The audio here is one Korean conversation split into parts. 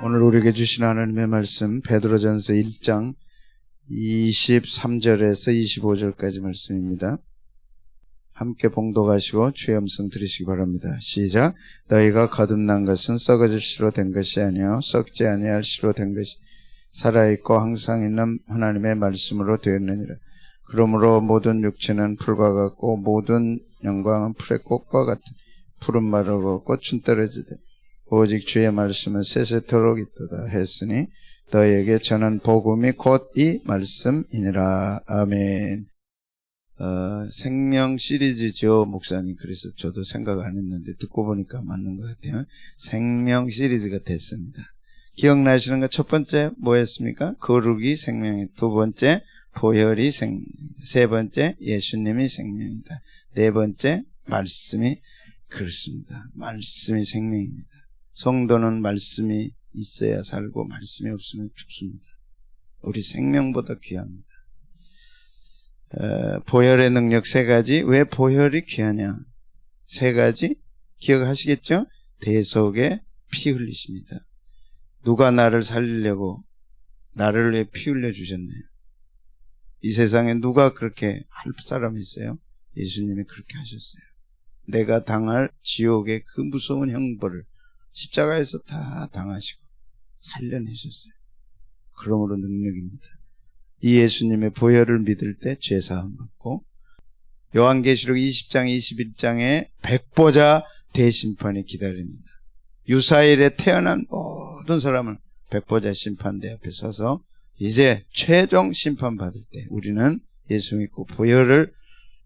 오늘 우리에게 주신 하나님의 말씀 베드로전서 1장 23절에서 25절까지 말씀입니다. 함께 봉독하시고 주의 음성 들으시기 바랍니다. 시작. 너희가 거듭난 것은 썩어질 씨로 된 것이 아니요 썩지 아니할 씨로 된 것이 살아있고 항상 있는 하나님의 말씀으로 되었느니라. 그러므로 모든 육체는 풀과 같고 모든 영광은 풀의 꽃과 같은 푸른 마르고 꽃은 떨어지되 오직 주의 말씀은 세세토록 있도다 했으니 너희에게 전한 복음이 곧 이 말씀이니라. 아멘. 생명 시리즈죠, 목사님. 그래서 저도 생각 안 했는데 듣고 보니까 맞는 것 같아요. 생명 시리즈가 됐습니다. 기억나시는 거 첫 번째 뭐였습니까? 거룩이 생명이다. 두 번째 보혈이 생명이다. 세 번째 예수님이 생명이다. 네 번째 말씀이 그렇습니다. 말씀이 생명입니다. 성도는 말씀이 있어야 살고 말씀이 없으면 죽습니다. 우리 생명보다 귀합니다. 보혈의 능력 세 가지. 왜 보혈이 귀하냐? 세 가지 기억하시겠죠? 대속에 피 흘리십니다. 누가 나를 살리려고 나를 위해 피 흘려 주셨네요. 이 세상에 누가 그렇게 할 사람이 있어요? 예수님이 그렇게 하셨어요. 내가 당할 지옥의 그 무서운 형벌을 십자가에서 다 당하시고 살려내셨어요. 그러므로 능력입니다. 이 예수님의 보혈을 믿을 때 죄사함 받고, 요한계시록 20장 21장에 백보자 대심판이 기다립니다. 유사일에 태어난 모든 사람은 백보자 심판대 앞에 서서 이제 최종 심판 받을 때 우리는 예수 믿고 보혈을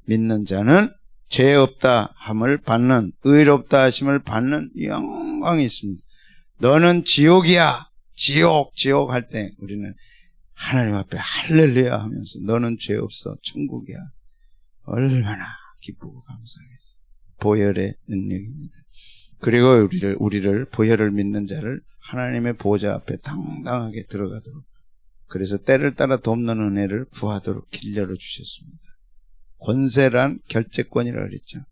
믿는 자는 죄 없다 함을 받는, 의롭다 하심을 받는 영광이 있습니다. 너는 지옥이야, 지옥 할 때 우리는 하나님 앞에 할렐루야 하면서 너는 죄 없어, 천국이야. 얼마나 기쁘고 감사하겠어요. 보혈의 능력입니다. 그리고 우리를 보혈을 믿는 자를 하나님의 보좌 앞에 당당하게 들어가도록, 그래서 때를 따라 돕는 은혜를 구하도록 길려러 주셨습니다. 권세란 결재권이라 그랬죠.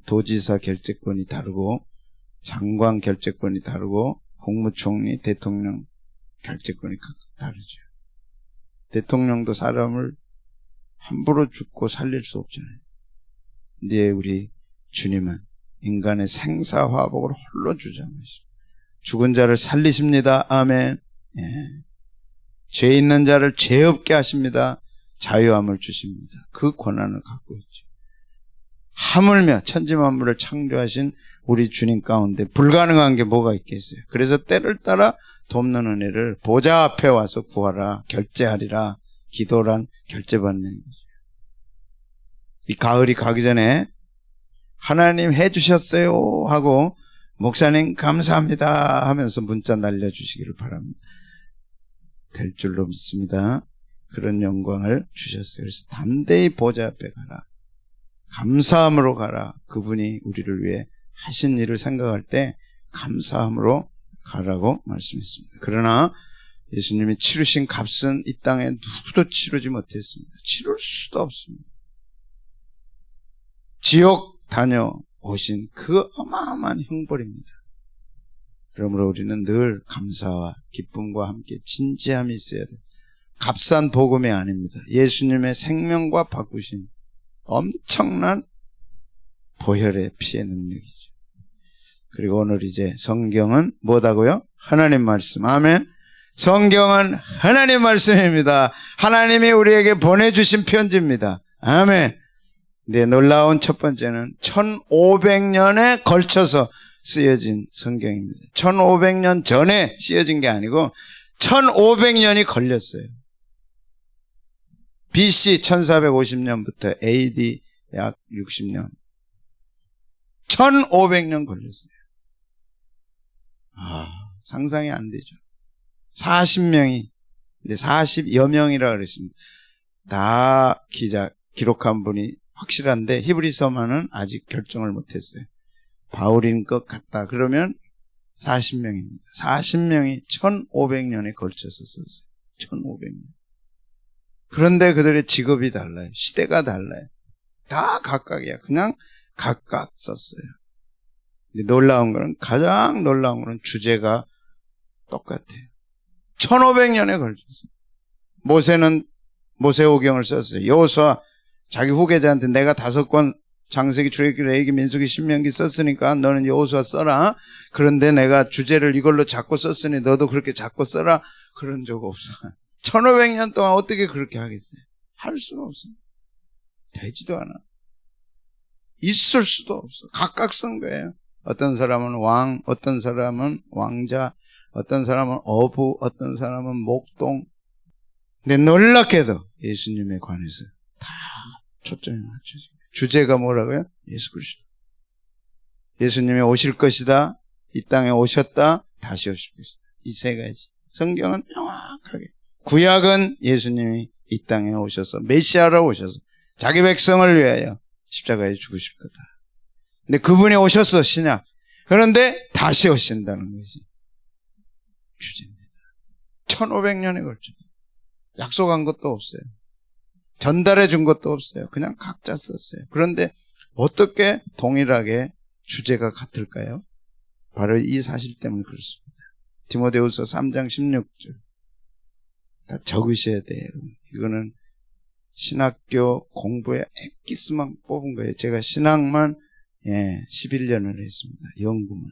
도지사 결재권이 다르고 장관 결재권이 다르고 국무총리, 대통령 결재권이 다르죠. 대통령도 사람을 함부로 죽고 살릴 수 없잖아요. 근데 우리 주님은 인간의 생사화복을 홀로 주장하시고 죽은 자를 살리십니다. 아멘. 죄 있는 자를 죄 없게 하십니다. 자유함을 주십니다. 그 권한을 갖고 있죠. 하물며 천지만물을 창조하신 우리 주님 가운데 불가능한 게 뭐가 있겠어요. 그래서 때를 따라 돕는 은혜를 보좌 앞에 와서 구하라, 결제하리라. 기도란 결제받는 거죠. 이 가을이 가기 전에 하나님 해주셨어요 하고 목사님 감사합니다 하면서 문자 날려주시기를 바랍니다. 될 줄로 믿습니다. 그런 영광을 주셨어요. 그래서 담대히 보좌 앞에 가라, 감사함으로 가라. 그분이 우리를 위해 하신 일을 생각할 때 감사함으로 가라고 말씀했습니다. 그러나 예수님이 치르신 값은 이 땅에 누구도 치르지 못했습니다. 치를 수도 없습니다. 지옥 다녀오신 그 어마어마한 형벌입니다. 그러므로 우리는 늘 감사와 기쁨과 함께 진지함이 있어야 돼요. 값싼 복음이 아닙니다. 예수님의 생명과 바꾸신 엄청난 보혈의 피의 능력이죠. 그리고 오늘 이제 성경은 뭐다고요? 하나님 말씀. 아멘. 성경은 하나님 말씀입니다. 하나님이 우리에게 보내주신 편지입니다. 아멘. 네, 놀라운 첫 번째는 1500년에 걸쳐서 쓰여진 성경입니다. 1500년 전에 쓰여진 게 아니고 1500년이 걸렸어요. BC 1450년부터 AD 약 60년. 1500년 걸렸어요. 상상이 안 되죠. 40명이, 근데 40여 명이라 그랬습니다. 다 기록한 분이 확실한데 히브리서만은 아직 결정을 못했어요. 바울인 것 같다. 그러면 40명입니다. 40명이 1500년에 걸쳐서 썼어요. 1500년. 그런데 그들의 직업이 달라요. 시대가 달라요. 다 각각이야. 그냥 각각 썼어요. 놀라운 거는, 가장 놀라운 거는 주제가 똑같아요. 1500년에 걸쳐서. 모세는 모세오경을 썼어요. 여호수아 자기 후계자한테 내가 5권 창세기, 출애굽기, 레위기, 민수기, 신명기 썼으니까 너는 여호수아 써라. 그런데 내가 주제를 이걸로 잡고 썼으니 너도 그렇게 잡고 써라. 그런 적 없어. 1500년 동안 어떻게 그렇게 하겠어요? 할 수가 없어. 되지도 않아. 있을 수도 없어. 각각 쓴 거예요. 어떤 사람은 왕, 어떤 사람은 왕자, 어떤 사람은 어부, 어떤 사람은 목동. 근데 놀랍게도 예수님에 관해서 다 초점이 맞춰져요. 주제가 뭐라고요? 예수 그리스도. 예수님이 오실 것이다. 이 땅에 오셨다. 다시 오실 것이다. 이 세 가지. 성경은 명확하게. 구약은 예수님이 이 땅에 오셔서 메시아로 오셔서 자기 백성을 위하여 십자가에 죽으실 거다. 근데 그분이 오셨어, 신약. 그런데 다시 오신다는 것이 주제입니다. 1500년에 걸쳐. 약속한 것도 없어요. 전달해 준 것도 없어요. 그냥 각자 썼어요. 그런데 어떻게 동일하게 주제가 같을까요? 바로 이 사실 때문에 그렇습니다. 디모데후서 3장 16절. 다 적으셔야 돼요. 이거는 신학교 공부에 엑기스만 뽑은 거예요. 제가 신학만 11년을 했습니다. 연구만.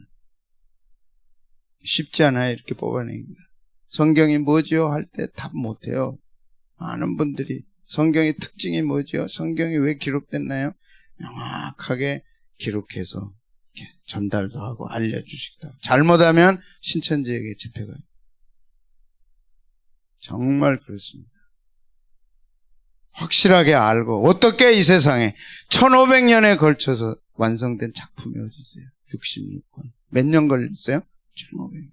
쉽지 않아요. 이렇게 뽑아내기가. 성경이 뭐지요? 할 때 답 못해요. 많은 분들이 성경의 특징이 뭐지요? 성경이 왜 기록됐나요? 명확하게 기록해서 이렇게 전달도 하고 알려주시기도 하고. 잘못하면 신천지에게 잡혀가요. 정말 그렇습니다. 확실하게 알고 어떻게 이 세상에 1500년에 걸쳐서 완성된 작품이 어디 있어요? 66권. 몇 년 걸렸어요? 1500년.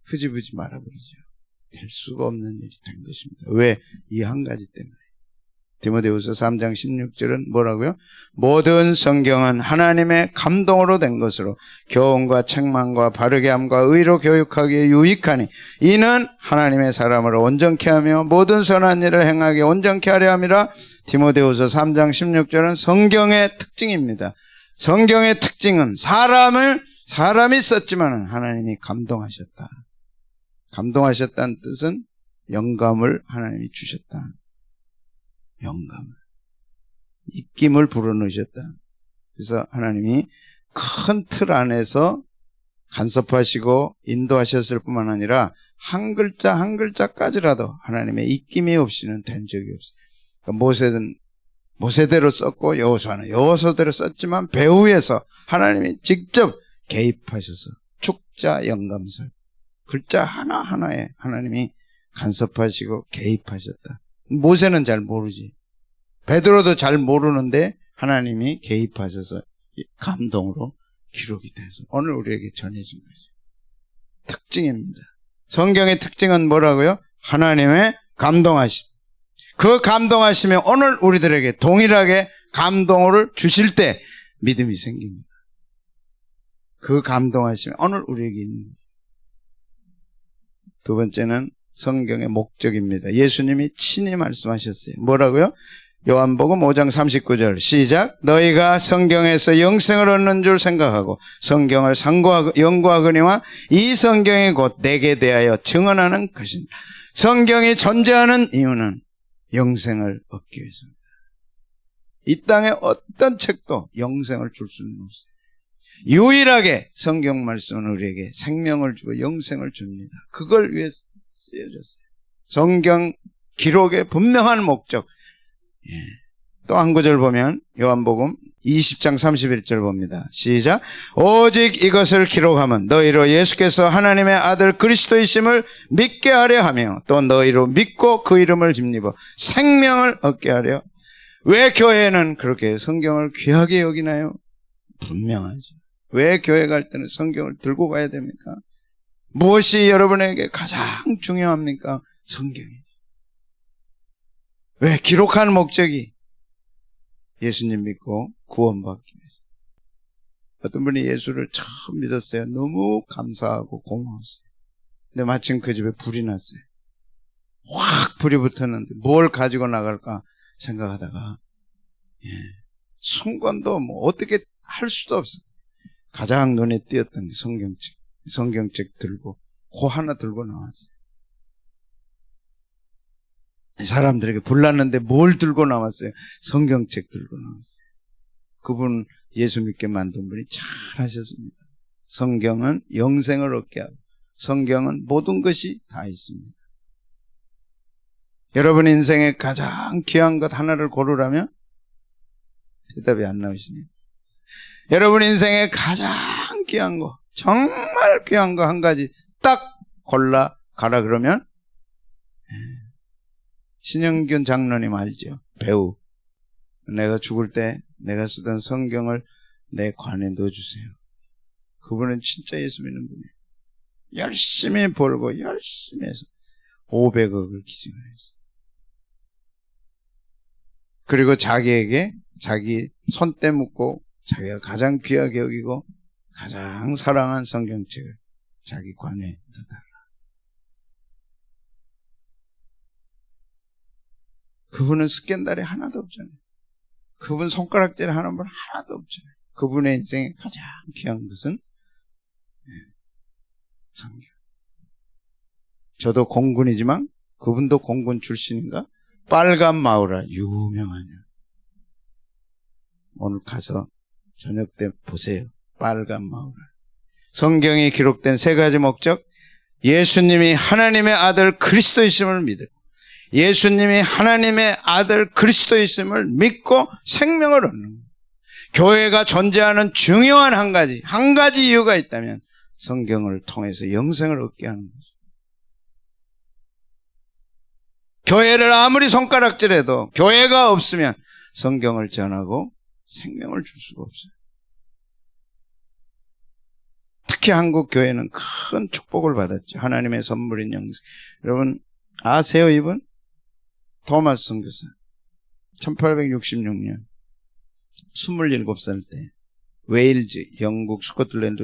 흐지부지 말아버리죠. 될 수가 없는 일이 된 것입니다. 왜? 이 한 가지 때문에. 디모데후서 3장 16절은 뭐라고요? 모든 성경은 하나님의 감동으로 된 것으로 교훈과 책망과 바르게 함과 의로 교육하기에 유익하니 이는 하나님의 사람을 온전케 하며 모든 선한 일을 행하게 온전케 하려 함이라. 디모데후서 3장 16절은 성경의 특징입니다. 성경의 특징은 사람이 썼지만 하나님이 감동하셨다. 감동하셨다는 뜻은 영감을 하나님이 주셨다. 영감을. 입김을 불어넣으셨다. 그래서 하나님이 큰 틀 안에서 간섭하시고 인도하셨을 뿐만 아니라 한 글자 한 글자까지라도 하나님의 입김이 없이는 된 적이 없어요. 그러니까 모세는 모세대로 썼고 여호수아는 여호수아대로 썼지만 배후에서 하나님이 직접 개입하셔서 축자 영감설 글자 하나하나에 하나님이 간섭하시고 개입하셨다. 모세는 잘 모르지. 베드로도 잘 모르는데 하나님이 개입하셔서 감동으로 기록이 돼서 오늘 우리에게 전해진 거죠. 특징입니다. 성경의 특징은 뭐라고요? 하나님의 감동하심. 그 감동하심이 오늘 우리들에게 동일하게 감동을 주실 때 믿음이 생깁니다. 그 감동하심이 오늘 우리에게 있는 거예요. 두 번째는 성경의 목적입니다. 예수님이 친히 말씀하셨어요. 뭐라고요? 요한복음 5장 39절 시작. 너희가 성경에서 영생을 얻는 줄 생각하고 성경을 연구하거니와 이 성경이 곧 내게 대하여 증언하는 것이니. 성경이 존재하는 이유는 영생을 얻기 위해서입니다. 이 땅에 어떤 책도 영생을 줄 수는 없어요. 유일하게 성경 말씀은 우리에게 생명을 주고 영생을 줍니다. 그걸 위해 쓰여졌어요. 성경 기록의 분명한 목적. 또 한 구절 보면 요한복음 20장 31절 봅니다. 시작. 오직 이것을 기록하면 너희로 예수께서 하나님의 아들 그리스도이심을 믿게 하려 하며 또 너희로 믿고 그 이름을 힘입어 생명을 얻게 하려. 왜 교회는 그렇게 성경을 귀하게 여기나요? 분명하죠. 왜 교회 갈 때는 성경을 들고 가야 됩니까? 무엇이 여러분에게 가장 중요합니까? 성경이. 왜? 기록한 목적이 예수님 믿고 구원받기 위해서. 어떤 분이 예수를 처음 믿었어요. 너무 감사하고 고마웠어요. 근데 마침 그 집에 불이 났어요. 확 불이 붙었는데 뭘 가지고 나갈까 생각하다가 순간도 뭐 어떻게 할 수도 없어요. 가장 눈에 띄었던 게 성경책. 성경책 들고 코 하나 들고 나왔어요. 사람들에게 불났는데 뭘 들고 나왔어요? 성경책 들고 나왔어요. 그분 예수 믿게 만든 분이 잘 하셨습니다. 성경은 영생을 얻게 하고 성경은 모든 것이 다 있습니다. 여러분 인생에 가장 귀한 것 하나를 고르라면 대답이 안 나오시네요. 여러분 인생에 가장 귀한 거, 정말 귀한 거 한 가지 딱 골라 가라 그러면 신영균 장로님 알죠? 배우. 내가 죽을 때 내가 쓰던 성경을 내 관에 넣어주세요. 그분은 진짜 예수 믿는 분이에요. 열심히 벌고 열심히 해서 500억을 기증을 했어요. 그리고 자기에게 자기 손때 묻고 자기가 가장 귀하게 여기고 가장 사랑한 성경책을 자기 관에 넣어달라. 그분은 스캔들이 하나도 없잖아요. 그분 손가락질 하는 분 하나도 없잖아요. 그분의 인생에 가장 귀한 것은 성경. 저도 공군이지만 그분도 공군 출신인가? 빨간 마우라 유명하냐. 오늘 가서 저녁 때 보세요. 빨간 마우라. 성경에 기록된 세 가지 목적. 예수님이 하나님의 아들 그리스도이심을 믿고 예수님이 하나님의 아들 그리스도이심을 믿고 생명을 얻는 거예요. 교회가 존재하는 중요한 한 가지 이유가 있다면 성경을 통해서 영생을 얻게 하는 거죠. 교회를 아무리 손가락질해도 교회가 없으면 성경을 전하고 생명을 줄 수가 없어요. 특히 한국 교회는 큰 축복을 받았죠. 하나님의 선물인 영생. 여러분 아세요 이분? 토마스 선교사. 1866년 27살 때 웨일즈, 영국 스코틀랜드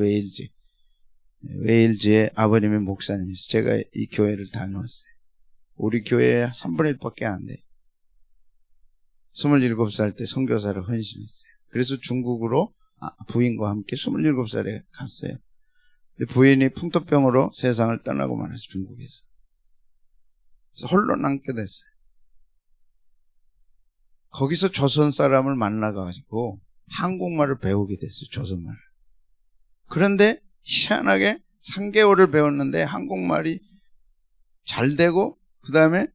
웨일즈의 아버님의 목사님이었어요. 제가 이 교회를 다녀왔어요. 우리 교회에 3분의 1밖에 안 돼요. 27살 때 선교사를 헌신했어요. 그래서 중국으로 부인과 함께 27살에 갔어요. 근데 부인이 풍토병으로 세상을 떠나고 말았어요. 중국에서. 그래서 홀로 남게 됐어요. 거기서 조선 사람을 만나가지고 한국말을 배우게 됐어요. 조선말을. 그런데 희한하게 3개월을 배웠는데 한국말이 잘 되고 그 다음에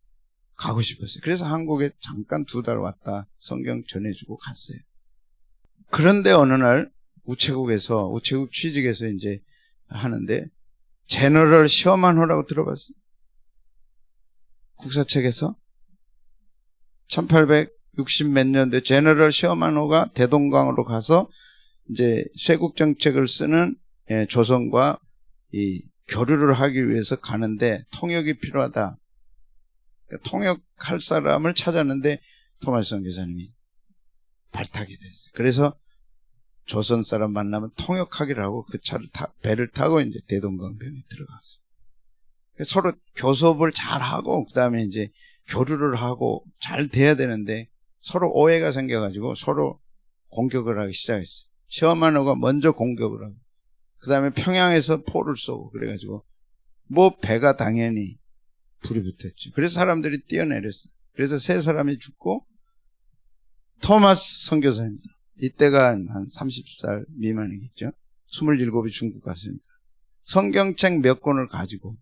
가고 싶었어요. 그래서 한국에 잠깐 2달 왔다 성경 전해주고 갔어요. 그런데 어느 날 우체국 취직에서 이제 하는데 제너럴 셔먼호라고 들어봤어요? 국사책에서 1860 몇 년대 제너럴 셔먼호가 대동강으로 가서 이제 쇄국 정책을 쓰는 조선과 이 교류를 하기 위해서 가는데 통역이 필요하다. 통역할 사람을 찾았는데 토마스 선교사님이 발탁이 됐어요. 그래서 조선 사람 만나면 통역하기를 하고 그 배를 타고 이제 대동강변에 들어갔어요. 서로 교섭을 잘 하고 그 다음에 이제 교류를 하고 잘 돼야 되는데 서로 오해가 생겨가지고 서로 공격을 하기 시작했어요. 셔먼호가 먼저 공격을 하고 그 다음에 평양에서 포를 쏘고 그래가지고 배가 당연히 불이 붙었죠. 그래서 사람들이 뛰어내렸어요. 그래서 3사람이 죽고 토마스 선교사입니다. 이때가 한 30살 미만이겠죠. 27이 중국 갔으니까 성경책 몇 권을 가지고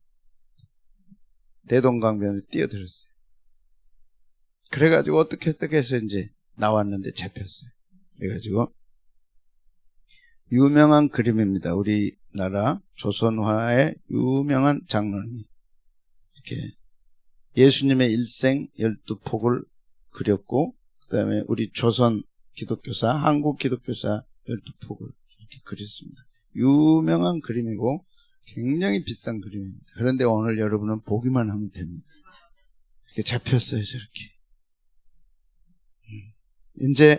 대동강변에 뛰어들었어요. 그래가지고 어떻게 해서 이제 나왔는데 잡혔어요. 그래가지고 유명한 그림입니다. 우리나라 조선화의 유명한 장로님이 이렇게 예수님의 일생 12폭을 그렸고 그 다음에 우리 조선 기독교사, 한국 기독교사 12폭을 이렇게 그렸습니다. 유명한 그림이고 굉장히 비싼 그림입니다. 그런데 오늘 여러분은 보기만 하면 됩니다. 이렇게 잡혔어요. 저렇게. 이제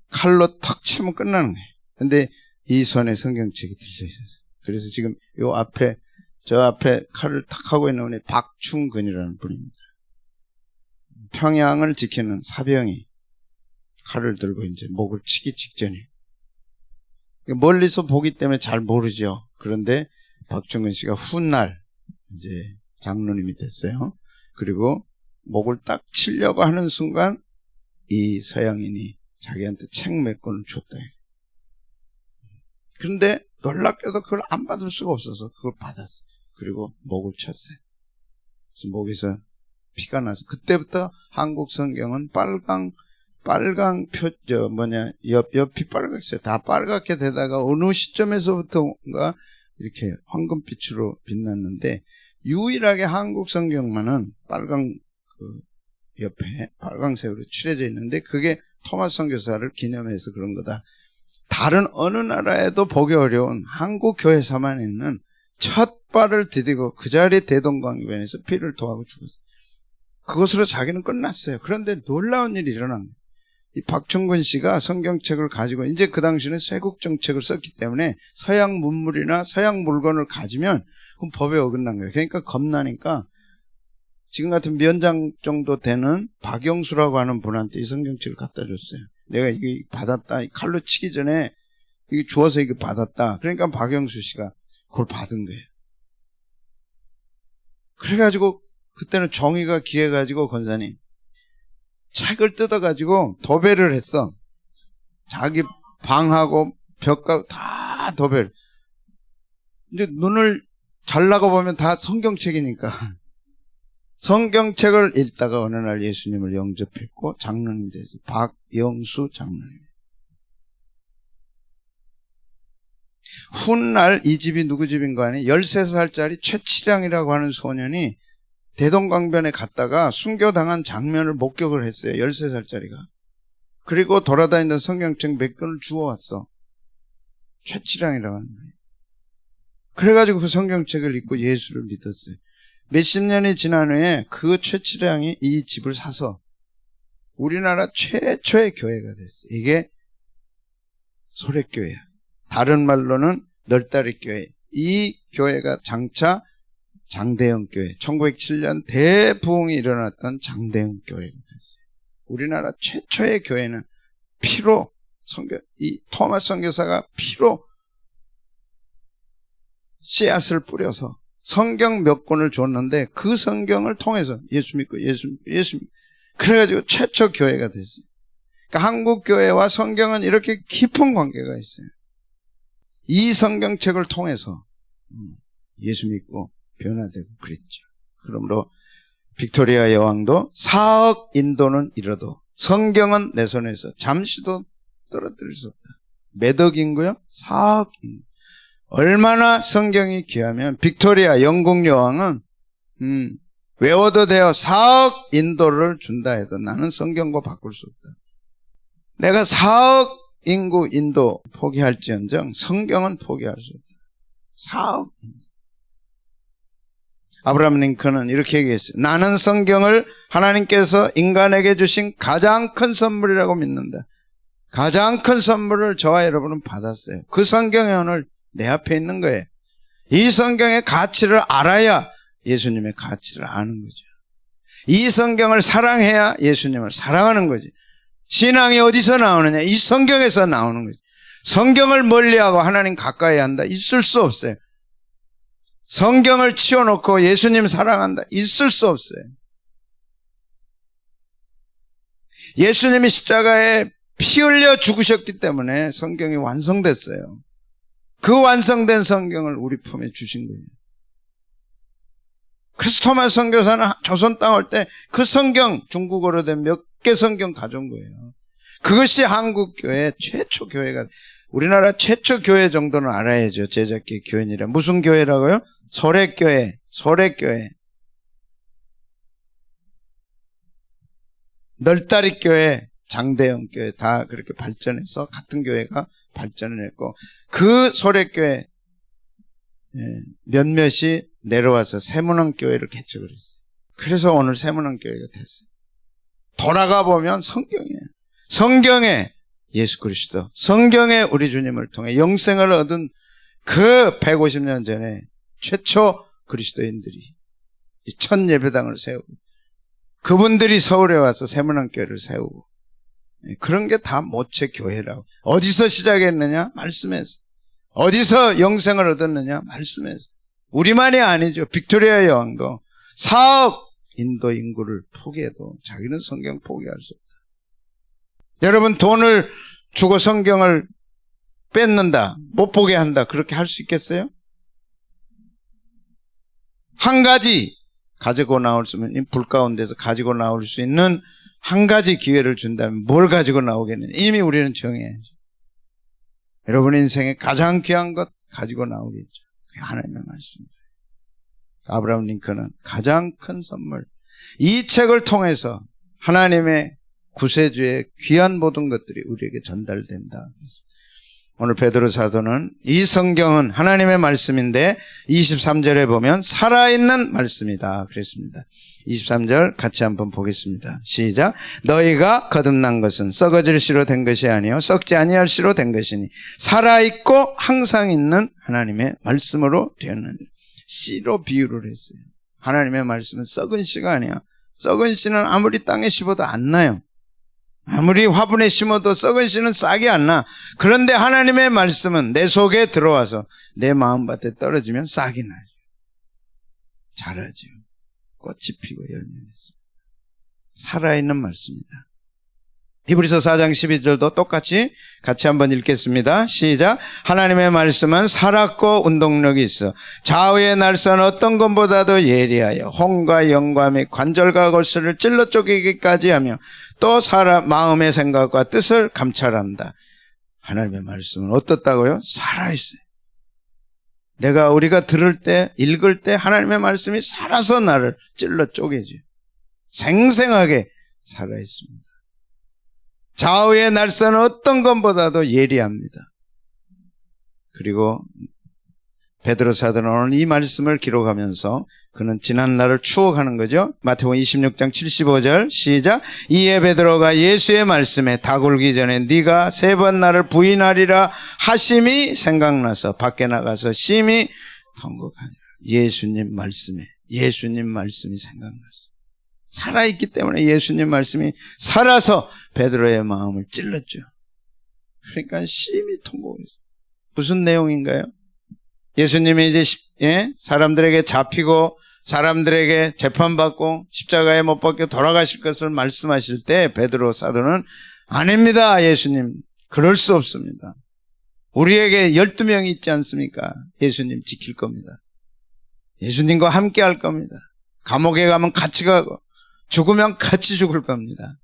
칼로 턱 치면 끝나는 거예요. 근데 이 손에 성경책이 들려있어요. 그래서 지금 저 앞에 칼을 탁 하고 있는 분이 박충근이라는 분입니다. 평양을 지키는 사병이 칼을 들고 이제 목을 치기 직전에 멀리서 보기 때문에 잘 모르죠. 그런데 박충근 씨가 훗날 이제 장로님이 됐어요. 그리고 목을 딱 치려고 하는 순간 이 서양인이 자기한테 책 몇 권을 줬다. 그런데 놀랍게도 그걸 안 받을 수가 없어서 그걸 받았어. 그리고 목을 쳤어요. 그래서 목에서 피가 나서 그때부터 한국 성경은 빨강 옆이 빨갛어요. 다 빨갛게 되다가 어느 시점에서부터인가 이렇게 황금빛으로 빛났는데 유일하게 한국 성경만은 빨강 옆에 빨강색으로 칠해져 있는데 그게 토마스 선교사를 기념해서 그런 거다. 다른 어느 나라에도 보기 어려운 한국 교회사만 있는 첫 발을 디디고 그 자리에 대동강변에서 피를 토하고 죽었어요. 그것으로 자기는 끝났어요. 그런데 놀라운 일이 일어난 거예요. 이 박충근 씨가 성경책을 가지고 이제 그 당시에는 쇄국 정책을 썼기 때문에 서양 문물이나 서양 물건을 가지면 그럼 법에 어긋난 거예요. 그러니까 겁나니까 지금 같은 면장 정도 되는 박영수라고 하는 분한테 이 성경책을 갖다 줬어요. 내가 이게 받았다. 칼로 치기 전에 이게 주워서 이거 받았다. 그러니까 박영수 씨가 그걸 받은 거예요. 그래가지고 그때는 정의가 귀해가지고 권사님 책을 뜯어가지고 도배를 했어. 자기 방하고 벽하고 다 도배를. 이제 눈을 잘라고 보면 다 성경책이니까. 성경책을 읽다가 어느 날 예수님을 영접했고 장로님 돼서 박영수 장로님. 훗날 이 집이 누구 집인가 하니 13살짜리 최치량이라고 하는 소년이 대동강변에 갔다가 순교당한 장면을 목격을 했어요. 13살짜리가. 그리고 돌아다니던 성경책 몇 권을 주워왔어. 최치량이라고 하는 거예요. 그래가지고 그 성경책을 읽고 예수를 믿었어요. 몇십 년이 지난 후에 그 최치량이 이 집을 사서 우리나라 최초의 교회가 됐어요. 이게 소래교회야. 다른 말로는 널다리교회. 이 교회가 장차 장대영 교회, 1907년 대부흥이 일어났던 장대영 교회가 됐어요. 우리나라 최초의 교회는 피로 이 토마스 선교사가 피로 씨앗을 뿌려서 성경 몇 권을 줬는데 그 성경을 통해서 예수 믿고 그래가지고 최초 교회가 됐어요. 그러니까 한국 교회와 성경은 이렇게 깊은 관계가 있어요. 이 성경책을 통해서 예수 믿고 변화되고 그랬죠. 그러므로 빅토리아 여왕도 4억 인도는 잃어도 성경은 내 손에서 잠시도 떨어뜨릴 수 없다. 몇 억 인구요? 4억 인구. 얼마나 성경이 귀하면 빅토리아 영국 여왕은 외워도 되어 4억 인도를 준다 해도 나는 성경과 바꿀 수 없다. 내가 4억 인구 인도 포기할지언정 성경은 포기할 수 없다. 4억 인도. 아브라함 링컨은 이렇게 얘기했어요. 나는 성경을 하나님께서 인간에게 주신 가장 큰 선물이라고 믿는다. 가장 큰 선물을 저와 여러분은 받았어요. 그 성경이 오늘 내 앞에 있는 거예요. 이 성경의 가치를 알아야 예수님의 가치를 아는 거죠. 이 성경을 사랑해야 예수님을 사랑하는 거지. 신앙이 어디서 나오느냐? 이 성경에서 나오는 거지. 성경을 멀리하고 하나님 가까이 한다? 있을 수 없어요. 성경을 치워놓고 예수님 사랑한다? 있을 수 없어요. 예수님이 십자가에 피 흘려 죽으셨기 때문에 성경이 완성됐어요. 그 완성된 성경을 우리 품에 주신 거예요. 그래서 토마스 선교사는 조선 땅 올 때 그 성경 중국어로 된 몇 개 성경 가져온 거예요. 그것이 한국 교회 최초 교회가, 우리나라 최초 교회 정도는 알아야죠. 제자기 교회니라. 무슨 교회라고요? 소래교회. 소래교회. 널다리교회, 장대영 교회 다 그렇게 발전해서 같은 교회가 발전을 했고 그 소래교회 몇몇이 내려와서 세문왕교회를 개척을 했어요. 그래서 오늘 세문왕교회가 됐어요. 돌아가 보면 성경이에요. 성경에 예수 그리스도, 성경에 우리 주님을 통해 영생을 얻은 그 150년 전에 최초 그리스도인들이 이 첫 예배당을 세우고 그분들이 서울에 와서 세문왕교회를 세우고 그런 게 다 모체 교회라고. 어디서 시작했느냐? 말씀에서. 어디서 영생을 얻었느냐? 말씀에서. 우리만이 아니죠. 빅토리아 여왕도 4억 인도 인구를 포기해도 자기는 성경 포기할 수 없다. 여러분, 돈을 주고 성경을 뺏는다, 못 보게 한다, 그렇게 할 수 있겠어요? 한 가지 가지고 나올 수 있는, 불 가운데서 가지고 나올 수 있는 한 가지 기회를 준다면 뭘 가지고 나오겠느냐? 이미 우리는 정해야죠. 여러분 인생에 가장 귀한 것 가지고 나오겠죠. 그게 하나님의 말씀입니다. 아브라함 링컨은 가장 큰 선물, 이 책을 통해서 하나님의 구세주의 귀한 모든 것들이 우리에게 전달된다. 오늘 베드로 사도는 이 성경은 하나님의 말씀인데 23절에 보면 살아있는 말씀이다 그랬습니다. 23절 같이 한번 보겠습니다. 시작. 너희가 거듭난 것은 썩어질 씨로 된 것이 아니요 썩지 아니할 씨로 된 것이니 살아있고 항상 있는 하나님의 말씀으로 되었느니라. 씨로 비유를 했어요. 하나님의 말씀은 썩은 씨가 아니야. 썩은 씨는 아무리 땅에 심어도 안 나요. 아무리 화분에 심어도 썩은 씨는 싹이 안 나. 그런데 하나님의 말씀은 내 속에 들어와서 내 마음밭에 떨어지면 싹이 나요. 자라죠. 꽃이 피고 열매 맺습니다. 살아있는 말씀입니다. 히브리서 4장 12절도 똑같이 같이 한번 읽겠습니다. 시작. 하나님의 말씀은 살았고 운동력이 있어 좌우의 날선 어떤 것보다도 예리하여 혼과 영과 및 관절과 골수를 찔러 쪼개기까지 하며 또 사람 마음의 생각과 뜻을 감찰한다. 하나님의 말씀은 어떻다고요? 살아있어요. 우리가 들을 때, 읽을 때 하나님의 말씀이 살아서 나를 찔러 쪼개죠. 생생하게 살아있습니다. 좌우의 날선 어떤 것보다도 예리합니다. 그리고 베드로 사도는 오늘 이 말씀을 기록하면서 그는 지난 날을 추억하는 거죠. 마태복음 26장 75절 시작. 이에 베드로가 예수의 말씀에 다 굴기 전에 네가 3번 나를 부인하리라 하심이 생각나서 밖에 나가서 심히 통곡하니라. 예수님 말씀이 생각났어. 살아있기 때문에 예수님 말씀이 살아서 베드로의 마음을 찔렀죠. 그러니까 심히 통곡했어요. 무슨 내용인가요? 예수님이 이제 사람들에게 잡히고 사람들에게 재판받고 십자가에 못 박혀 돌아가실 것을 말씀하실 때 베드로 사도는 아닙니다. 예수님, 그럴 수 없습니다. 우리에게 12명이 있지 않습니까? 예수님 지킬 겁니다. 예수님과 함께 할 겁니다. 감옥에 가면 같이 가고 죽으면 같이 죽을 겁니다.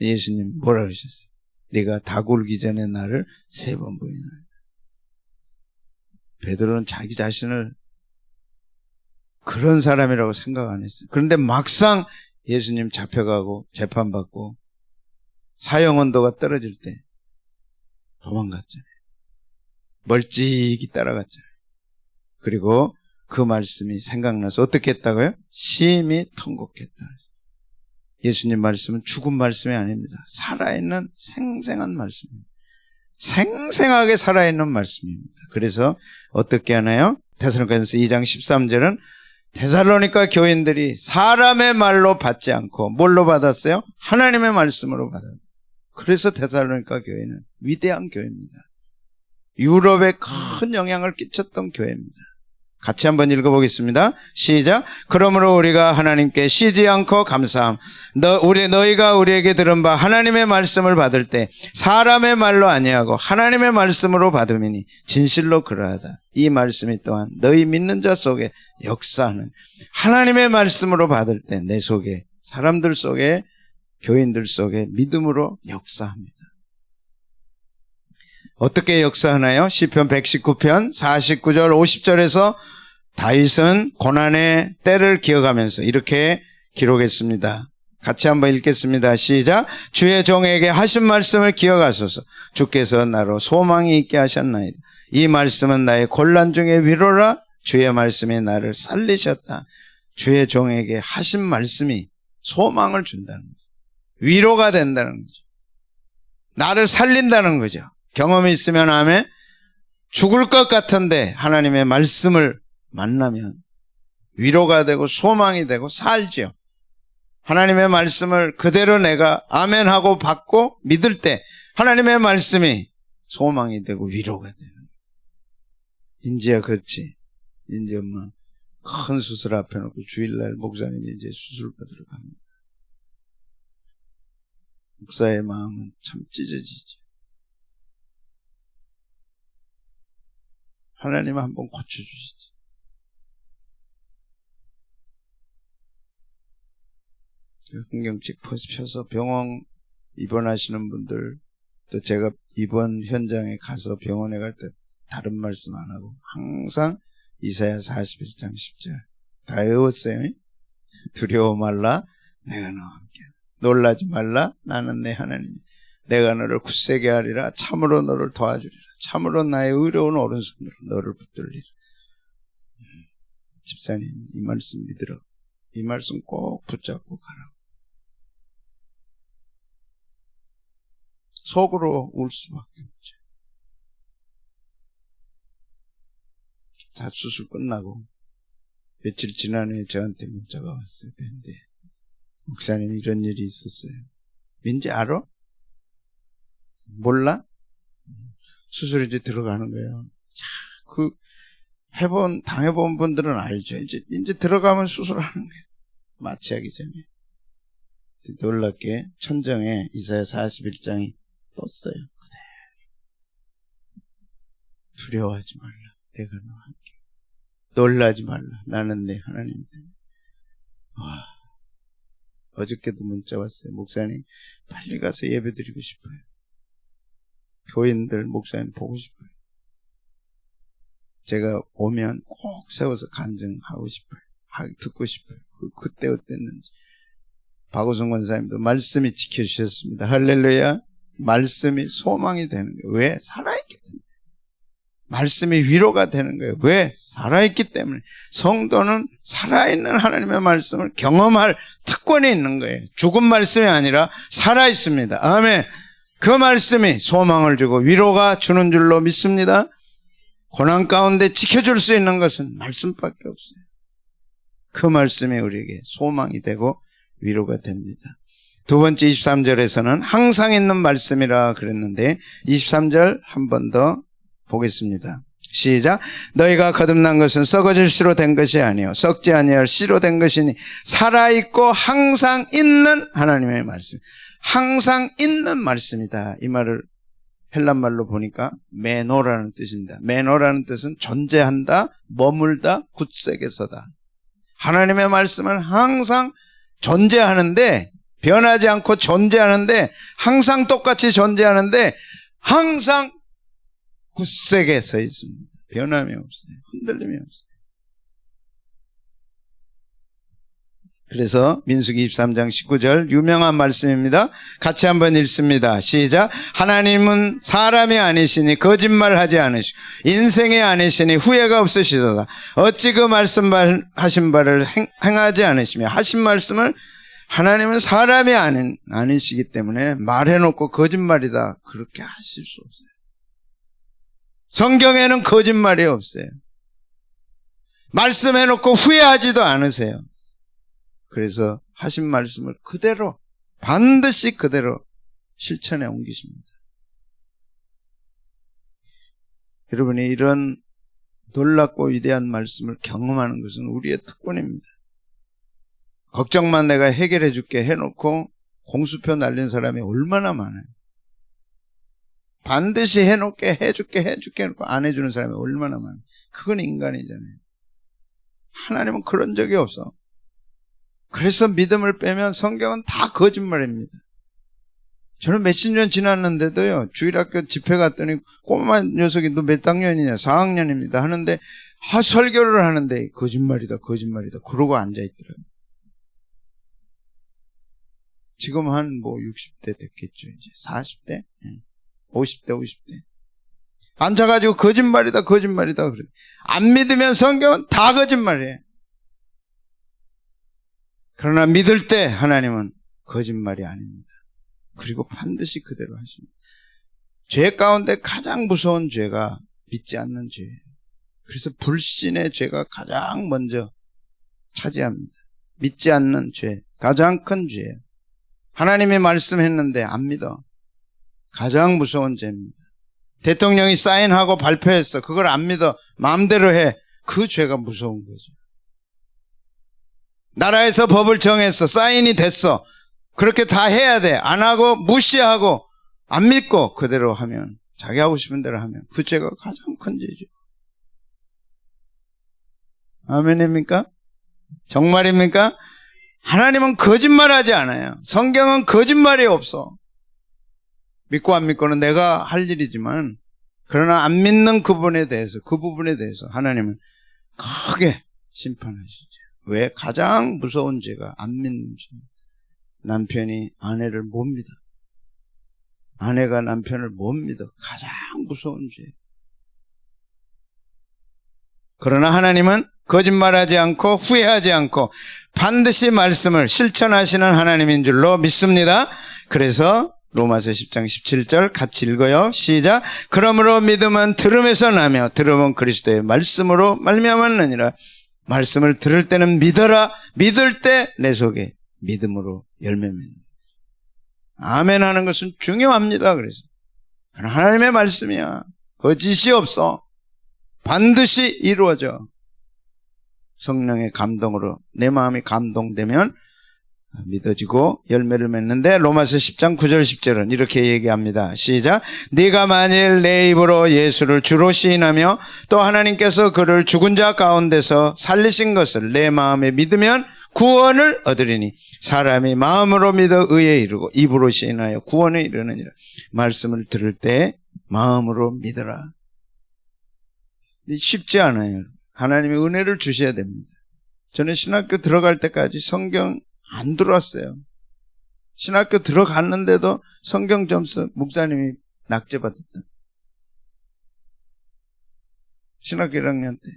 예수님 뭐라 그러셨어요? 네가 다 굴기 전에 나를 3번 부인하라. 베드로는 자기 자신을 그런 사람이라고 생각 안 했어요. 그런데 막상 예수님 잡혀가고 재판받고 사형 온도가 떨어질 때 도망갔잖아요. 멀찍이 따라갔잖아요. 그리고 그 말씀이 생각나서 어떻게 했다고요? 심히 통곡했다. 예수님 말씀은 죽은 말씀이 아닙니다. 살아있는 생생한 말씀입니다. 생생하게 살아있는 말씀입니다. 그래서 어떻게 하나요? 데살로니가전서 2장 13절은 데살로니가 교인들이 사람의 말로 받지 않고 뭘로 받았어요? 하나님의 말씀으로 받았어요. 그래서 데살로니가 교회는 위대한 교회입니다. 유럽에 큰 영향을 끼쳤던 교회입니다. 같이 한번 읽어보겠습니다. 시작. 그러므로 우리가 하나님께 쉬지 않고 감사함. 너희가 우리에게 들은 바 하나님의 말씀을 받을 때 사람의 말로 아니하고 하나님의 말씀으로 받음이니 진실로 그러하다. 이 말씀이 또한 너희 믿는 자 속에 역사하는 하나님의 말씀으로 받을 때 내 속에 사람들 속에 교인들 속에 믿음으로 역사합니다. 어떻게 역사하나요? 시편 119편 49절 50절에서 다윗은 고난의 때를 기억하면서 이렇게 기록했습니다. 같이 한번 읽겠습니다. 시작. 주의 종에게 하신 말씀을 기억하소서. 주께서 나로 소망이 있게 하셨나이다. 이 말씀은 나의 곤란 중에 위로라. 주의 말씀이 나를 살리셨다. 주의 종에게 하신 말씀이 소망을 준다는 거죠. 위로가 된다는 거죠. 나를 살린다는 거죠. 경험이 있으면 아멘. 죽을 것 같은데 하나님의 말씀을 만나면 위로가 되고 소망이 되고 살죠. 하나님의 말씀을 그대로 내가 아멘하고 받고 믿을 때 하나님의 말씀이 소망이 되고 위로가 되는. 인지야 그렇지. 인지 엄마 큰 수술 앞에 놓고 주일날 목사님이 이제 수술 받으러 갑니다. 목사의 마음은 참 찢어지죠. 하나님 한번 고쳐주시지. 흥경책 펴서 병원 입원하시는 분들, 또 제가 입원 현장에 가서 병원에 갈 때 다른 말씀 안 하고 항상 이사야 41장 10절 다 외웠어요. 두려워 말라, 내가 너와 함께. 놀라지 말라, 나는 내 하나님. 내가 너를 굳세게 하리라. 참으로 너를 도와주리라. 참으로 나의 의로운 오른손으로 너를 붙들리라. 집사님, 이 말씀 믿으라. 이 말씀 꼭 붙잡고 가라. 속으로 울 수밖에 없죠. 다 수술 끝나고 며칠 지난 후에 저한테 문자가 왔어요. 밴드에. 목사님, 이런 일이 있었어요. 왠지 알아? 몰라? 수술에 이제 들어가는 거예요. 당해본 분들은 알죠. 이제 들어가면 수술하는 거예요. 마취하기 전에. 놀랍게 천정에 이사야 41장이 떴어요. 그대로. 두려워하지 말라. 내가 너와 함께. 놀라지 말라. 나는 내 하나님 때문에. 와. 어저께도 문자 왔어요. 목사님, 빨리 가서 예배 드리고 싶어요. 교인들 목사님 보고 싶어요. 제가 오면 꼭 세워서 간증하고 싶어요. 듣고 싶어요. 그때 어땠는지. 박우성 권사님도 말씀이 지켜주셨습니다. 할렐루야. 말씀이 소망이 되는 거예요. 왜? 살아있기 때문에. 말씀이 위로가 되는 거예요. 왜? 살아있기 때문에. 성도는 살아있는 하나님의 말씀을 경험할 특권이 있는 거예요. 죽은 말씀이 아니라 살아있습니다. 아멘. 그 말씀이 소망을 주고 위로가 주는 줄로 믿습니다. 고난 가운데 지켜줄 수 있는 것은 말씀밖에 없어요. 그 말씀이 우리에게 소망이 되고 위로가 됩니다. 두 번째 23절에서는 항상 있는 말씀이라 그랬는데 23절 한 번 더 보겠습니다. 시작. 너희가 거듭난 것은 썩어질 씨로 된 것이 아니요 썩지 아니할 씨로 된 것이니 살아있고 항상 있는 하나님의 말씀. 항상 있는 말씀이다. 이 말을 헬란말로 보니까 메노라는 뜻입니다. 메노라는 뜻은 존재한다, 머물다, 굳세게 서다. 하나님의 말씀은 항상 존재하는데, 변하지 않고 존재하는데, 항상 똑같이 존재하는데 항상 굳세게 서 있습니다. 변함이 없어요. 흔들림이 없어요. 그래서 민수기 23장 19절 유명한 말씀입니다. 같이 한번 읽습니다. 시작. 하나님은 사람이 아니시니 거짓말하지 않으시고 인생이 아니시니 후회가 없으시도다. 어찌 그 말씀하신 바를 행하지 않으시며 하신 말씀을 하나님은 사람이 아니시기 때문에 말해놓고 거짓말이다. 그렇게 하실 수 없어요. 성경에는 거짓말이 없어요. 말씀해놓고 후회하지도 않으세요. 그래서 하신 말씀을 그대로 반드시 그대로 실천에 옮기십니다. 여러분이 이런 놀랍고 위대한 말씀을 경험하는 것은 우리의 특권입니다. 걱정만 내가 해결해 줄게 해놓고 공수표 날린 사람이 얼마나 많아요. 반드시 해놓게 해줄게 해놓고 안 해주는 사람이 얼마나 많아요. 그건 인간이잖아요. 하나님은 그런 적이 없어. 그래서 믿음을 빼면 성경은 다 거짓말입니다. 저는 몇십 년 지났는데도요, 주일학교 집회 갔더니 꼬마 녀석이 너 몇 학년이냐? 4학년입니다 하는데 설교를 하는데 거짓말이다 그러고 앉아있더라고요. 지금 한 60대 됐겠죠. 이제 40대? 50대. 앉아가지고 거짓말이다 그래. 안 믿으면 성경은 다 거짓말이에요. 그러나 믿을 때 하나님은 거짓말이 아닙니다. 그리고 반드시 그대로 하십니다. 죄 가운데 가장 무서운 죄가 믿지 않는 죄예요. 그래서 불신의 죄가 가장 먼저 차지합니다. 믿지 않는 죄, 가장 큰 죄예요. 하나님이 말씀했는데 안 믿어. 가장 무서운 죄입니다. 대통령이 사인하고 발표했어. 그걸 안 믿어. 마음대로 해. 그 죄가 무서운 거죠. 나라에서 법을 정했어. 사인이 됐어. 그렇게 다 해야 돼. 안 하고 무시하고 안 믿고 그대로 하면, 자기 하고 싶은 대로 하면 그 죄가 가장 큰 죄죠. 아멘입니까? 정말입니까? 하나님은 거짓말하지 않아요. 성경은 거짓말이 없어. 믿고 안 믿고는 내가 할 일이지만, 그러나 안 믿는 그 부분에 대해서 하나님은 크게 심판하시죠. 왜? 가장 무서운 죄가 안 믿는 죄. 남편이 아내를 못 믿어. 아내가 남편을 못 믿어. 가장 무서운 죄. 그러나 하나님은 거짓말하지 않고 후회하지 않고 반드시 말씀을 실천하시는 하나님인 줄로 믿습니다. 그래서 로마서 10장 17절 같이 읽어요. 시작. 그러므로 믿음은 들음에서 나며 들음은 그리스도의 말씀으로 말미암았느니라. 말씀을 들을 때는 믿어라. 믿을 때 내 속에 믿음으로 열매 맺는. 아멘 하는 것은 중요합니다. 그래서 하나님의 말씀이야. 거짓이 없어. 반드시 이루어져. 성령의 감동으로 내 마음이 감동되면 믿어지고 열매를 맺는데, 로마서 10장 9절 10절은 이렇게 얘기합니다. 시작. 네가 만일 내 입으로 예수를 주로 시인하며 또 하나님께서 그를 죽은 자 가운데서 살리신 것을 내 마음에 믿으면 구원을 얻으리니 사람이 마음으로 믿어 의에 이르고 입으로 시인하여 구원에 이르느니라. 말씀을 들을 때 마음으로 믿어라. 쉽지 않아요. 하나님이 은혜를 주셔야 됩니다. 저는 신학교 들어갈 때까지 성경 안 들어왔어요. 신학교 들어갔는데도 성경 점수 목사님이 낙제받았다. 신학교 1학년 때.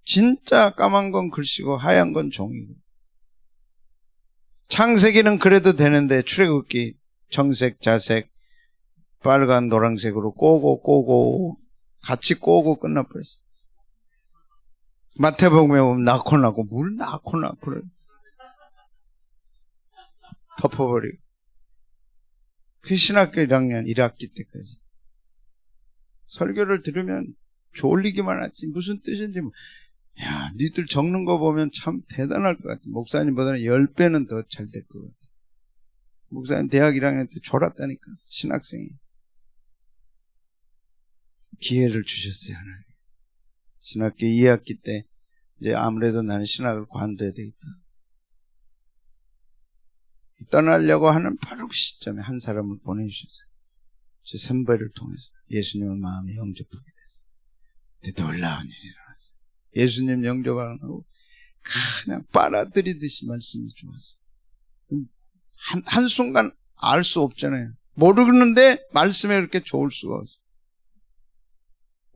진짜 까만 건 글씨고 하얀 건 종이고. 창세기는 그래도 되는데 출애굽기 정색, 자색, 빨간, 노란색으로 꼬고 같이 꼬고 끝나버렸어요. 마태복음에 보면 낳고 물 낳고 그래. 덮어버리고. 그 신학교 1학년 1학기 때까지 설교를 들으면 졸리기만 하지 무슨 뜻인지. 야, 니들 적는 거 보면 참 대단할 것 같아. 목사님보다는 10배는 더 잘 될 것 같아. 목사님 대학 1학년 때 졸았다니까. 신학생이. 기회를 주셨어요, 하나님. 신학교 2학기 때 이제 아무래도 나는 신학을 관둬야 되겠다. 떠나려고 하는 바로 그 시점에 한 사람을 보내주셨어요. 제 선배를 통해서 예수님을 마음에 영접하게 됐어요. 놀라운 일이 일어났어요. 예수님 영접 안 하고 그냥 빨아들이듯이 말씀이 좋았어요. 한순간 알 수 없잖아요. 모르는데 말씀에 그렇게 좋을 수가 없어요.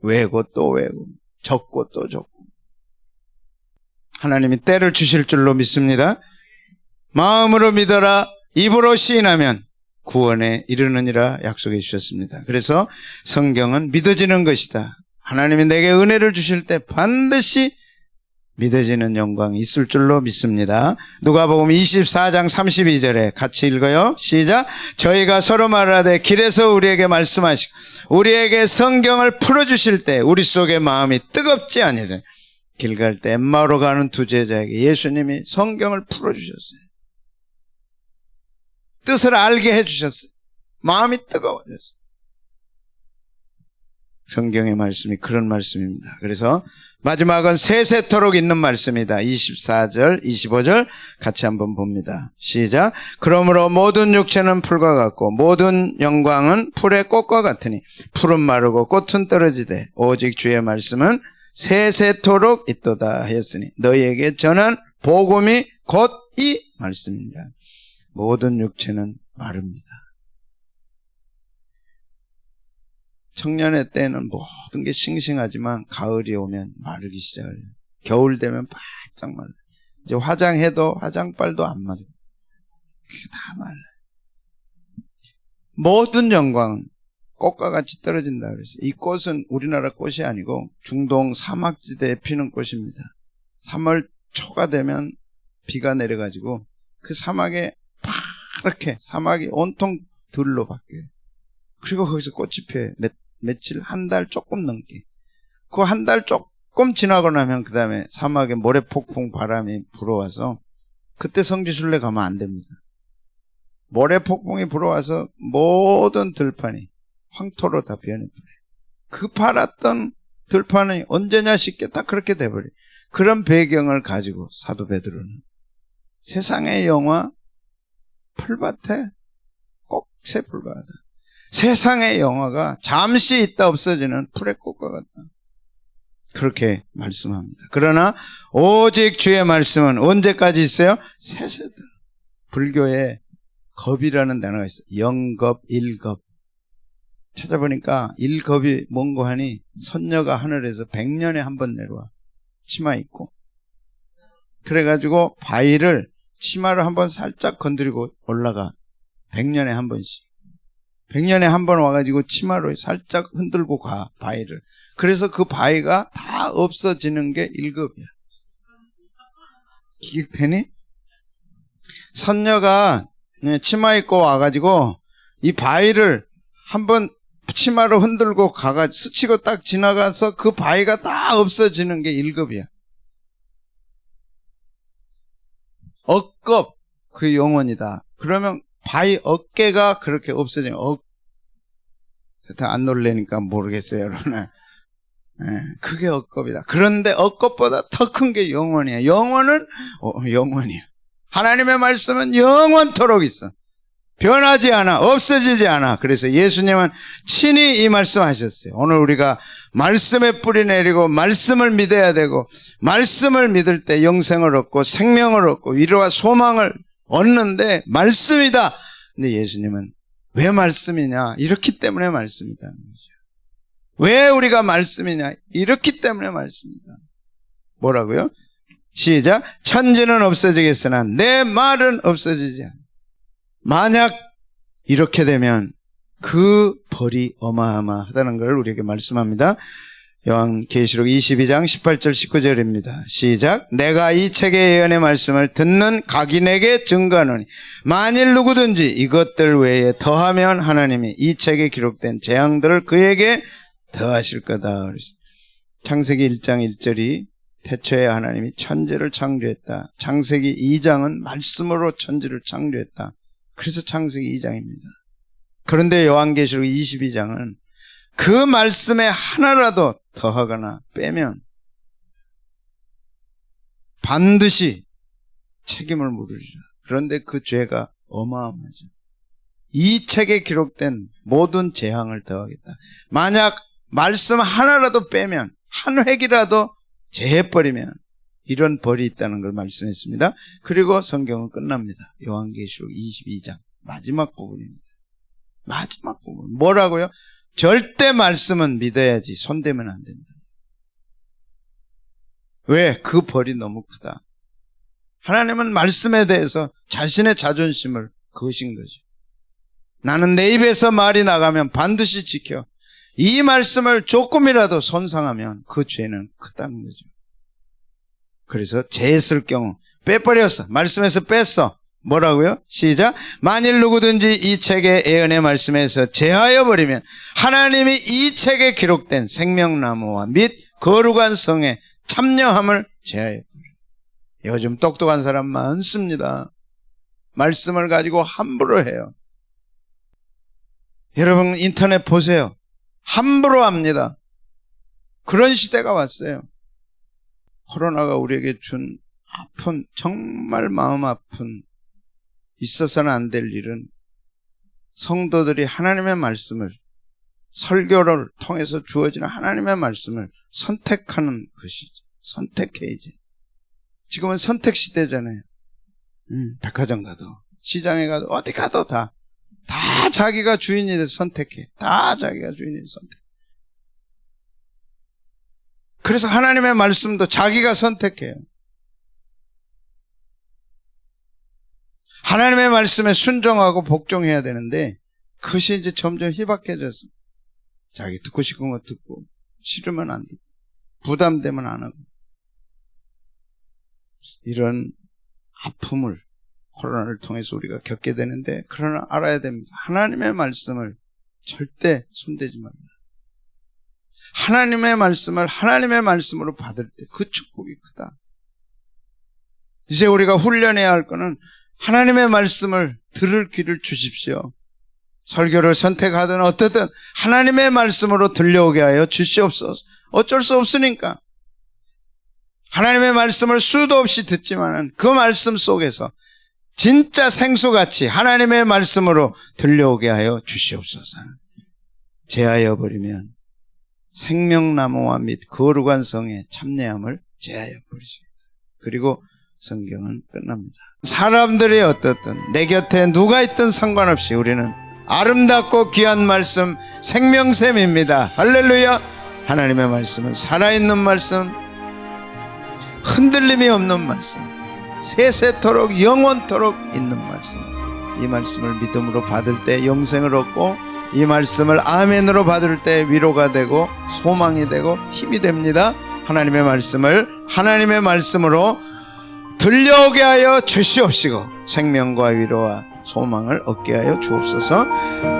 외고 또 외고 적고 또 적고. 하나님이 때를 주실 줄로 믿습니다. 마음으로 믿어라. 입으로 시인하면 구원에 이르느니라 약속해 주셨습니다. 그래서 성경은 믿어지는 것이다. 하나님이 내게 은혜를 주실 때 반드시 믿어지는 영광이 있을 줄로 믿습니다. 누가복음 24장 32절에 같이 읽어요. 시작. 저희가 서로 말하되 길에서 우리에게 말씀하시고 우리에게 성경을 풀어주실 때 우리 속에 마음이 뜨겁지 아니하되. 길 갈 때 엠마오로 가는 두 제자에게 예수님이 성경을 풀어주셨어요. 뜻을 알게 해주셨어요. 마음이 뜨거워졌어요. 성경의 말씀이 그런 말씀입니다. 그래서 마지막은 세세토록 있는 말씀이다. 24절, 25절 같이 한번 봅니다. 시작. 그러므로 모든 육체는 풀과 같고 모든 영광은 풀의 꽃과 같으니 풀은 마르고 꽃은 떨어지되 오직 주의 말씀은 세세토록 있도다 하였으니 너희에게 전한 복음이 곧 이 말씀이니라. 모든 육체는 마릅니다. 청년의 때는 모든 게 싱싱하지만 가을이 오면 마르기 시작해요. 겨울 되면 바짝 말라요. 이제 화장해도 화장빨도 안 맞아요. 그게 다 말라요. 모든 영광은 꽃과 같이 떨어진다 그랬어요. 이 꽃은 우리나라 꽃이 아니고 중동 사막지대에 피는 꽃입니다. 3월 초가 되면 비가 내려가지고 그 사막에 파랗게 사막이 온통 들로 바뀌어요. 그리고 거기서 꽃이 피어요. 며칠, 한 달 조금 넘게. 그 한 달 조금 지나고 나면 그 다음에 사막에 모래폭풍 바람이 불어와서 그때 성지순례 가면 안 됩니다. 모래폭풍이 불어와서 모든 들판이 황토로 다 변해버려요. 그 팔았던 들판이 언제냐 싶게 딱 그렇게 돼버려요. 그런 배경을 가지고 사도 베드로는 세상의 영화 풀밭에 꼭 새풀밭, 세상의 영화가 잠시 있다 없어지는 풀의 꽃과 같다, 그렇게 말씀합니다. 그러나 오직 주의 말씀은 언제까지 있어요? 세세들. 불교에 겁이라는 단어가 있어요. 영겁, 일겁. 찾아보니까 일겁이 뭔고 하니 선녀가 하늘에서 100년에 한 번 내려와 치마 입고, 그래가지고 바위를 치마를 한번 살짝 건드리고 올라가. 100년에 한 번씩. 100년에 한 번 와가지고 치마로 살짝 흔들고 가, 바위를. 그래서 그 바위가 다 없어지는 게 일겁이야. 기억되니? 선녀가 치마 입고 와가지고 이 바위를 한번 치마로 흔들고 가가지고 스치고 딱 지나가서 그 바위가 다 없어지는 게 일겁이야. 억겁, 그 영혼이다. 그러면 바위 어깨가 그렇게 없어지면 안 놀래니까 모르겠어요, 여러분. 그게 억겁이다. 그런데 억겁보다 더 큰 게 영원이야. 영원은 영원이야. 하나님의 말씀은 영원토록 있어. 변하지 않아. 없어지지 않아. 그래서 예수님은 친히 이 말씀하셨어요. 오늘 우리가 말씀에 뿌리 내리고 말씀을 믿어야 되고, 말씀을 믿을 때 영생을 얻고 생명을 얻고 위로와 소망을 얻는데 말씀이다. 근데 예수님은 왜 말씀이냐? 이렇기 때문에 말씀이다는 거죠. 왜 우리가 말씀이냐? 이렇기 때문에 말씀이다. 뭐라고요? 시작. 천지는 없어지겠으나 내 말은 없어지지 않아. 만약 이렇게 되면 그 벌이 어마어마하다는 걸 우리에게 말씀합니다. 요한계시록 22장 18절 19절입니다. 시작. 내가 이 책의 예언의 말씀을 듣는 각인에게 증거하노니 만일 누구든지 이것들 외에 더하면 하나님이 이 책에 기록된 재앙들을 그에게 더하실 거다. 창세기 1장 1절이 태초에 하나님이 천지를 창조했다. 창세기 2장은 말씀으로 천지를 창조했다. 그래서 창세기 2장입니다. 그런데 요한계시록 22장은 그 말씀에 하나라도 더하거나 빼면 반드시 책임을 물으리라. 그런데 그 죄가 어마어마하죠. 이 책에 기록된 모든 재앙을 더하겠다. 만약 말씀 하나라도 빼면, 한 획이라도 제해버리면 이런 벌이 있다는 걸 말씀했습니다. 그리고 성경은 끝납니다. 요한계시록 22장 마지막 부분입니다. 마지막 부분 뭐라고요? 절대 말씀은 믿어야지 손대면 안 된다. 왜? 그 벌이 너무 크다. 하나님은 말씀에 대해서 자신의 자존심을 거신 거죠. 나는 내 입에서 말이 나가면 반드시 지켜. 이 말씀을 조금이라도 손상하면 그 죄는 크다는 거죠. 그래서 재했을 경우 빼버렸어. 말씀에서 뺐어. 뭐라고요? 시작. 만일 누구든지 이 책의 예언의 말씀에서 제하여 버리면 하나님이 이 책에 기록된 생명나무와 및 거룩한 성에 참여함을 제하여 버려요. 요즘 똑똑한 사람 많습니다. 말씀을 가지고 함부로 해요. 여러분 인터넷 보세요. 함부로 합니다. 그런 시대가 왔어요. 코로나가 우리에게 준 아픈, 정말 마음 아픈, 있어서는 안 될 일은 성도들이 하나님의 말씀을, 설교를 통해서 주어지는 하나님의 말씀을 선택하는 것이죠. 선택해야지. 지금은 선택 시대잖아요. 백화점 가도, 시장에 가도, 어디 가도 다 자기가 주인이 돼서 선택해. 다 자기가 주인이 돼서 선택해. 그래서 하나님의 말씀도 자기가 선택해요. 하나님의 말씀에 순종하고 복종해야 되는데 그것이 이제 점점 희박해져서 자기 듣고 싶은 거 듣고 싫으면 안 듣고 부담되면 안 하고, 이런 아픔을 코로나를 통해서 우리가 겪게 되는데, 그러나 알아야 됩니다. 하나님의 말씀을 절대 손대지 말라. 하나님의 말씀을 하나님의 말씀으로 받을 때 그 축복이 크다. 이제 우리가 훈련해야 할 거는 하나님의 말씀을 들을 귀를 주십시오. 설교를 선택하든 어떻든 하나님의 말씀으로 들려오게 하여 주시옵소서. 어쩔 수 없으니까. 하나님의 말씀을 수도 없이 듣지만은 그 말씀 속에서 진짜 생수같이 하나님의 말씀으로 들려오게 하여 주시옵소서. 제하여 버리면 생명나무와 및 거룩한 성의 참여함을 제하여 버리십니다. 그리고 성경은 끝납니다. 사람들이 어떻든 내 곁에 누가 있든 상관없이 우리는 아름답고 귀한 말씀 생명샘입니다. 할렐루야. 하나님의 말씀은 살아있는 말씀, 흔들림이 없는 말씀, 세세토록 영원토록 있는 말씀. 이 말씀을 믿음으로 받을 때 영생을 얻고 이 말씀을 아멘으로 받을 때 위로가 되고 소망이 되고 힘이 됩니다. 하나님의 말씀을 하나님의 말씀으로 들려오게 하여 주시옵시고 생명과 위로와 소망을 얻게 하여 주옵소서.